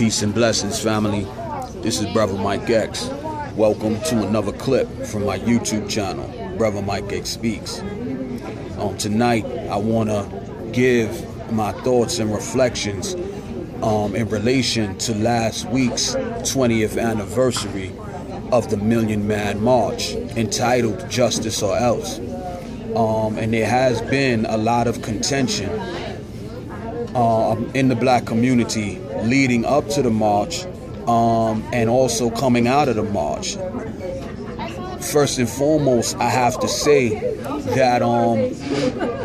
Peace and blessings, family. This is Brother Mike X. Welcome to another clip from my YouTube channel, Brother Mike X Speaks. Tonight, I want to give my thoughts and reflections in relation to last week's 20th anniversary of the Million Man March, entitled Justice or Else. And there has been a lot of contention in the black community leading up to the march and also coming out of the march. First and foremost, I have to say that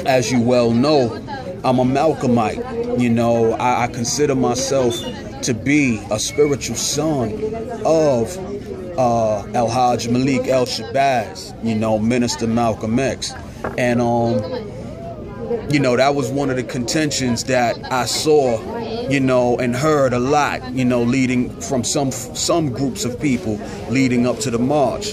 as you well know, I'm a Malcolmite. You know, I consider myself to be a spiritual son of El-Hajj Malik El-Shabazz, you know, Minister Malcolm X. And you know, that was one of the contentions that I saw, you know, and heard a lot, you know, leading from some groups of people leading up to the march.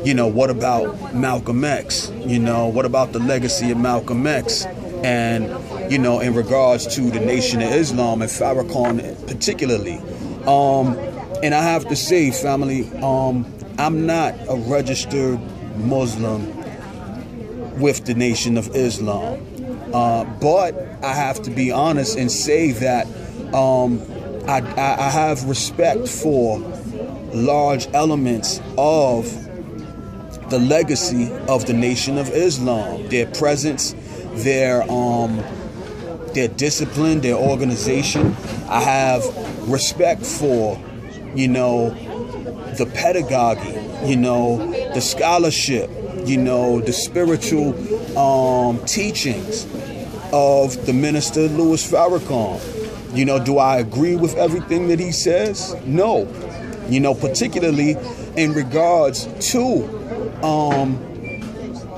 You know, what about Malcolm X? You know, what about the legacy of Malcolm X? And, you know, in regards to the Nation of Islam and Farrakhan particularly. And I have to say, family, I'm not a registered Muslim with the Nation of Islam. But I have to be honest and say that I have respect for large elements of the legacy of the Nation of Islam, their presence, their discipline, their organization. I have respect for, you know, the pedagogy, you know, the scholarship, you know, the spiritual teachings of the Minister Louis Farrakhan. You know, do I agree with everything that he says? No. You know, particularly in regards to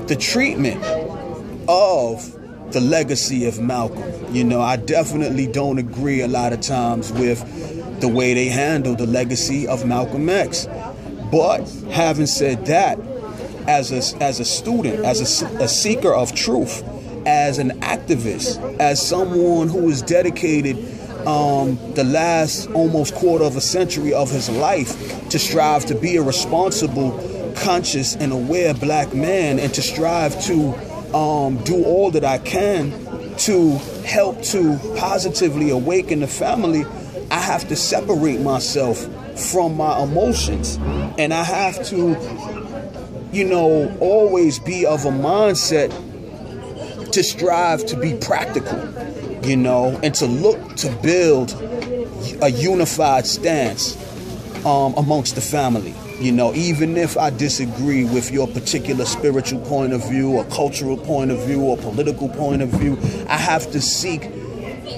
the treatment of the legacy of Malcolm. You know, I definitely don't agree a lot of times with the way they handle the legacy of Malcolm X. But having said that, as a student, as a seeker of truth, as an activist, as someone who is dedicated the last almost quarter of a century of his life to strive to be a responsible, conscious, and aware black man, and to strive to do all that I can to help to positively awaken the family, I have to separate myself from my emotions. And I have to, you know, always be of a mindset to strive to be practical, you know, and to look to build a unified stance amongst the family. You know, even if I disagree with your particular spiritual point of view, or cultural point of view, or political point of view, I have to seek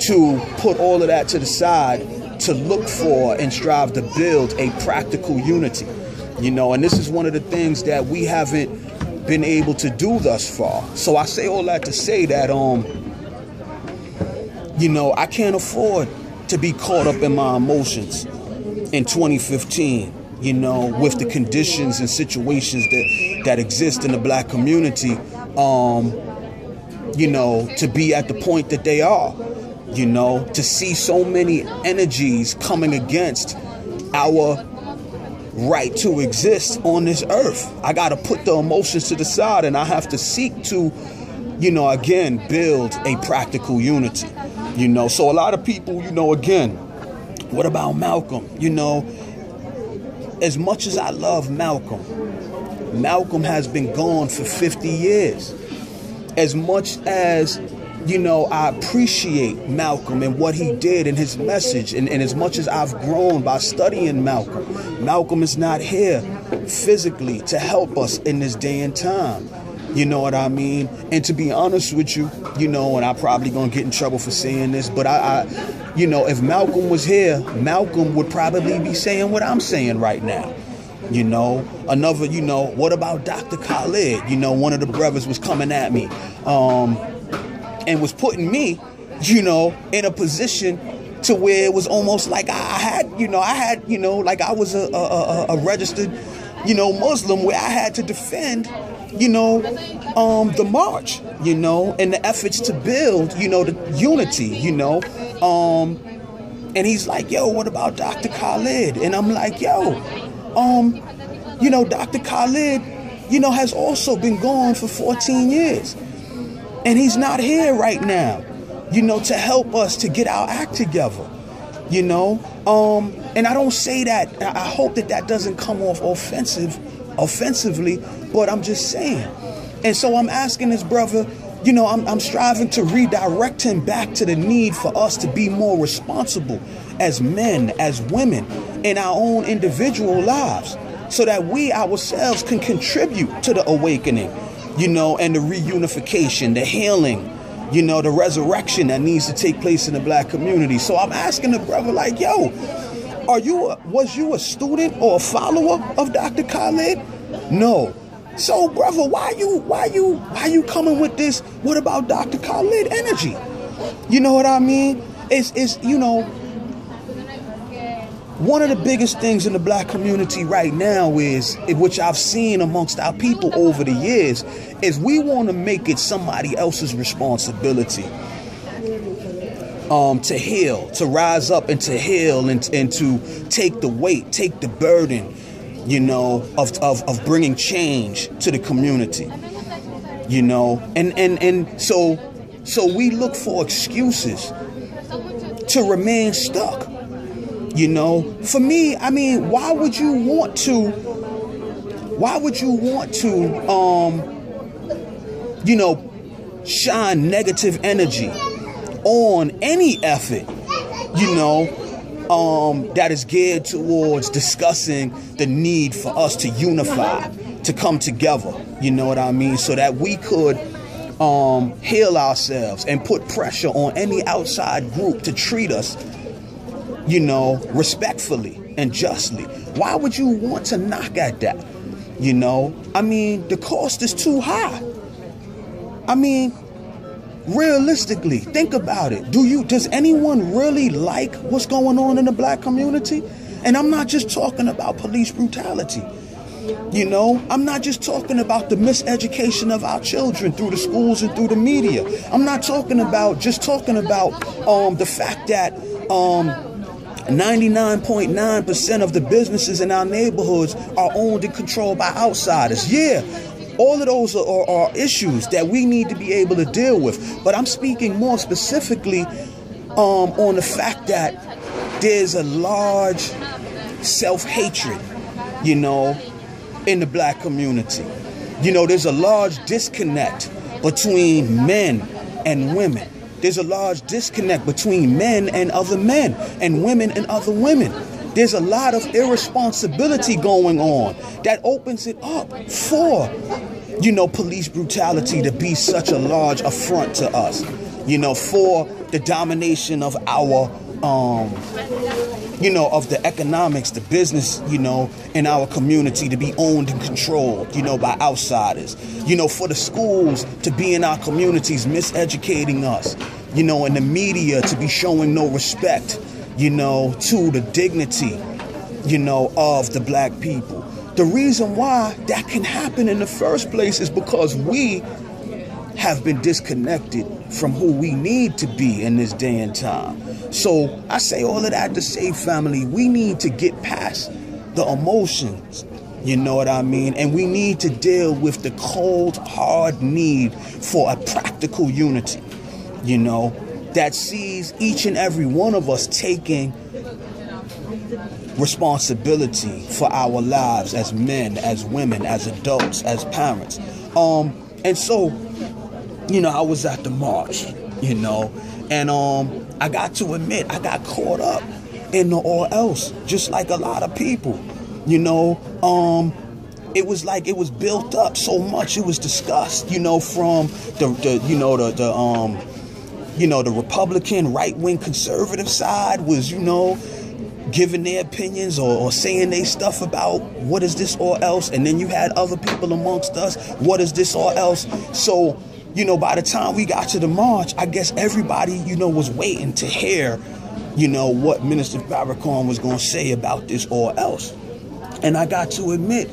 to put all of that to the side to look for and strive to build a practical unity. You know, and this is one of the things that we haven't been able to do thus far. So I say all that to say that, you know, I can't afford to be caught up in my emotions in 2015, you know, with the conditions and situations that exist in the black community, you know, to be at the point that they are, you know, to see so many energies coming against our right to exist on this earth. I got to put the emotions to the side, and I have to seek to, you know, again, build a practical unity, you know. So a lot of people, you know, again, what about Malcolm? You know, as much as I love Malcolm, Malcolm has been gone for 50 years. As much as, you know, I appreciate Malcolm and what he did and his message, and as much as I've grown by studying Malcolm, Malcolm is not here physically to help us in this day and time. You know what I mean? And to be honest with you, you know, and I'm probably gonna get in trouble for saying this, but I you know, if Malcolm was here, Malcolm would probably be saying what I'm saying right now. You know, another, you know, what about Dr. Khalid? You know, one of the brothers was coming at me, and was putting me, you know, in a position to where it was almost like I had, like I was a registered, you know, Muslim, where I had to defend, you know, the march, you know, and the efforts to build, you know, the unity, you know, And he's like, yo, what about Dr. Khalid? And I'm like, yo, Dr. Khalid, has also been gone for 14 years. And he's not here right now, to help us to get our act together, and I don't say that, I hope that doesn't come off offensively, but I'm just saying. And so I'm asking this brother, I'm striving to redirect him back to the need for us to be more responsible as men, as women, in our own individual lives, so that we ourselves can contribute to the awakening, and the reunification, the healing, the resurrection that needs to take place in the black community. So I'm asking the brother, like, yo, was you a student or a follower of Dr. Khalid? No. So, brother, why you coming with this? What about Dr. Khalid energy? You know what I mean? It's one of the biggest things in the black community right now is, which I've seen amongst our people over the years, is we want to make it somebody else's responsibility to heal, to rise up and to heal and to take the weight, take the burden, of bringing change to the community, and so we look for excuses to remain stuck. For me, I mean, why would you want to, shine negative energy on any effort, that is geared towards discussing the need for us to unify, to come together, what I mean, so that we could heal ourselves and put pressure on any outside group to treat us, respectfully and justly. Why would you want to knock at that? I mean, the cost is too high. I mean, realistically, think about it. Does anyone really like what's going on in the black community? And I'm not just talking about police brutality. I'm not just talking about the miseducation of our children through the schools and through the media. I'm not talking about the fact that 99.9% of the businesses in our neighborhoods are owned and controlled by outsiders. Yeah. All of those are issues that we need to be able to deal with. But I'm speaking more specifically on the fact that there's a large self-hatred, in the black community. There's a large disconnect between men and women. There's a large disconnect between men and other men and women and other women. There's a lot of irresponsibility going on that opens it up for, police brutality to be such a large affront to us, for the domination of our, of the economics, the business, in our community to be owned and controlled, by outsiders, for the schools to be in our communities miseducating us, and the media to be showing no respect, to the dignity, of the black people. The reason why that can happen in the first place is because we have been disconnected from who we need to be in this day and time. So I say all of that to say, family, we need to get past the emotions, you know what I mean? And we need to deal with the cold, hard need for a practical unity, that sees each and every one of us taking responsibility for our lives as men, as women, as adults, as parents. And so, I was at the march, and I got to admit, I got caught up in the or else, just like a lot of people, it was like it was built up so much, it was discussed, from the Republican right-wing conservative side was, giving their opinions or saying they stuff about what is this or else. And then you had other people amongst us, what is this or else? So, by the time we got to the march, I guess everybody, was waiting to hear, what Minister Farrakhan was going to say about this or else. And I got to admit,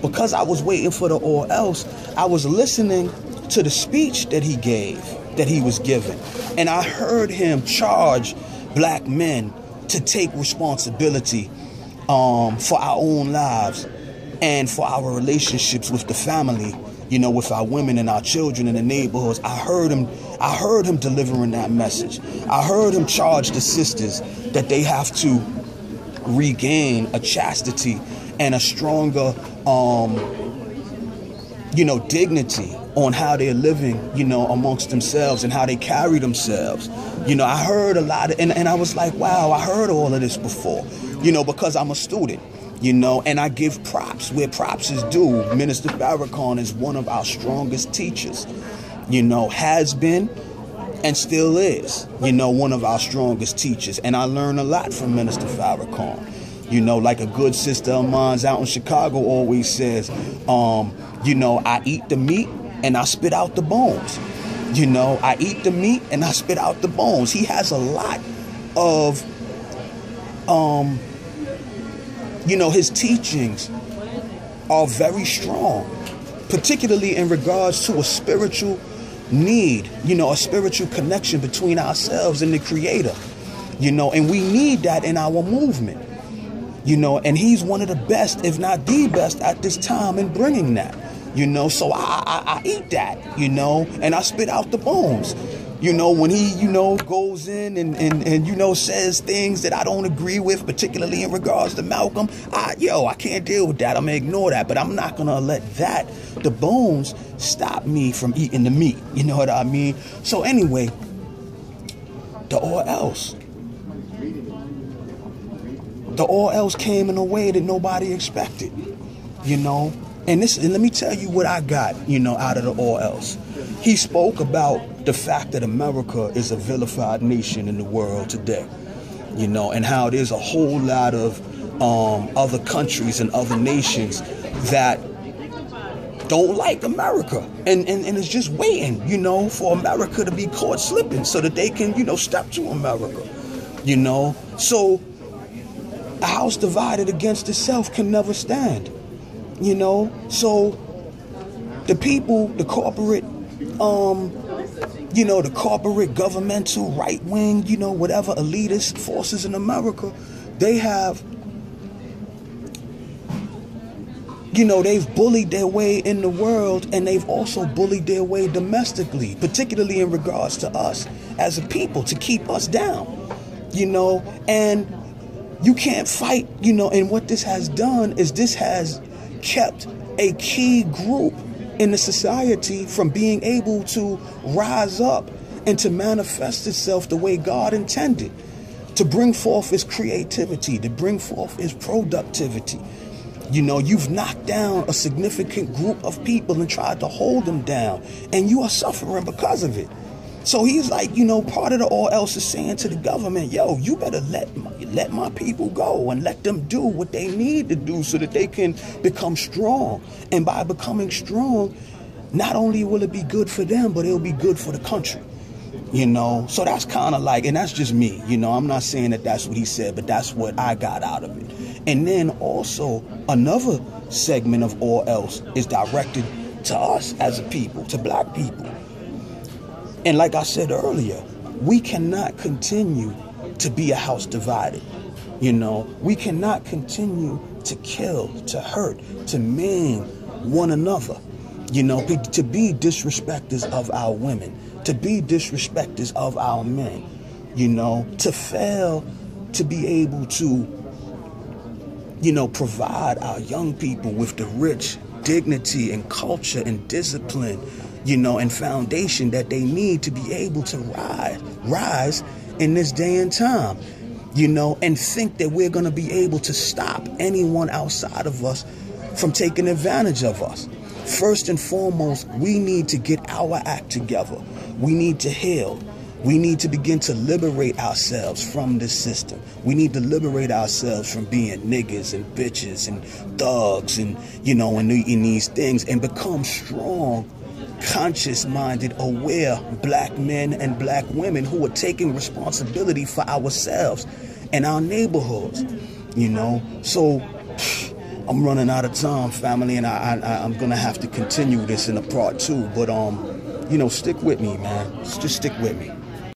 because I was waiting for the or else, I was listening to the speech that he was giving. And I heard him charge black men to take responsibility for our own lives and for our relationships with the family, you know, with our women and our children in the neighborhoods. I heard him delivering that message. I heard him charge the sisters that they have to regain a chastity and a stronger, you know, dignity on how they're living, you know, amongst themselves and how they carry themselves. You know, I heard a lot of, and I was like, wow, I heard all of this before, you know, because I'm a student, you know, and I give props where props is due. Minister Farrakhan is one of our strongest teachers, you know, has been and still is, you know, one of our strongest teachers. And I learned a lot from Minister Farrakhan. You know, like a good sister of mine's out in Chicago always says, you know, I eat the meat and I spit out the bones. You know, I eat the meat and I spit out the bones. He has a lot of, you know, his teachings are very strong, particularly in regards to a spiritual need, you know, a spiritual connection between ourselves and the Creator, you know, and we need that in our movement. You know, and he's one of the best, if not the best, at this time in bringing that, you know. So I eat that, you know, and I spit out the bones. You know, when he, you know, goes in and you know, says things that I don't agree with, particularly in regards to Malcolm, I can't deal with that. I'm going to ignore that. But I'm not going to let the bones, stop me from eating the meat. You know what I mean? So anyway, the or else. The or else came in a way that nobody expected, you know. And let me tell you what I got, you know, out of the or else. He spoke about the fact that America is a vilified nation in the world today, you know, and how there's a whole lot of other countries and other nations that don't like America and is just waiting, you know, for America to be caught slipping so that they can, you know, step to America, you know. So a house divided against itself can never stand, you know. So the people, the corporate, you know, the corporate, governmental, right wing, you know, whatever elitist forces in America, they have, you know, they've bullied their way in the world, and they've also bullied their way domestically, particularly in regards to us as a people, to keep us down, you know. And you can't fight, you know, and what this has done is this has kept a key group in the society from being able to rise up and to manifest itself the way God intended, to bring forth its creativity, to bring forth its productivity. You know, you've knocked down a significant group of people and tried to hold them down, and you are suffering because of it. So he's like, you know, part of the or else is saying to the government, yo, you better let my people go and let them do what they need to do so that they can become strong. And by becoming strong, not only will it be good for them, but it'll be good for the country. You know, so that's kind of like, and that's just me, you know, I'm not saying that that's what he said, but that's what I got out of it. And then also another segment of or else is directed to us as a people, to black people. And like I said earlier, we cannot continue to be a house divided. You know, we cannot continue to kill, to hurt, to maim one another. You know, to be disrespecters of our women, to be disrespecters of our men. You know, to fail to be able to, you know, provide our young people with the rich dignity and culture and discipline, you know, and foundation that they need to be able to rise in this day and time, you know, and think that we're going to be able to stop anyone outside of us from taking advantage of us. First and foremost, we need to get our act together. We need to heal. We need to begin to liberate ourselves from this system. We need to liberate ourselves from being niggas and bitches and thugs and, you know, in these things, and become strong, conscious-minded, aware black men and black women who are taking responsibility for ourselves and our neighborhoods, you know. So I'm running out of time, family, and I'm going to have to continue this in a part 2. But, you know, stick with me, man. Just stick with me.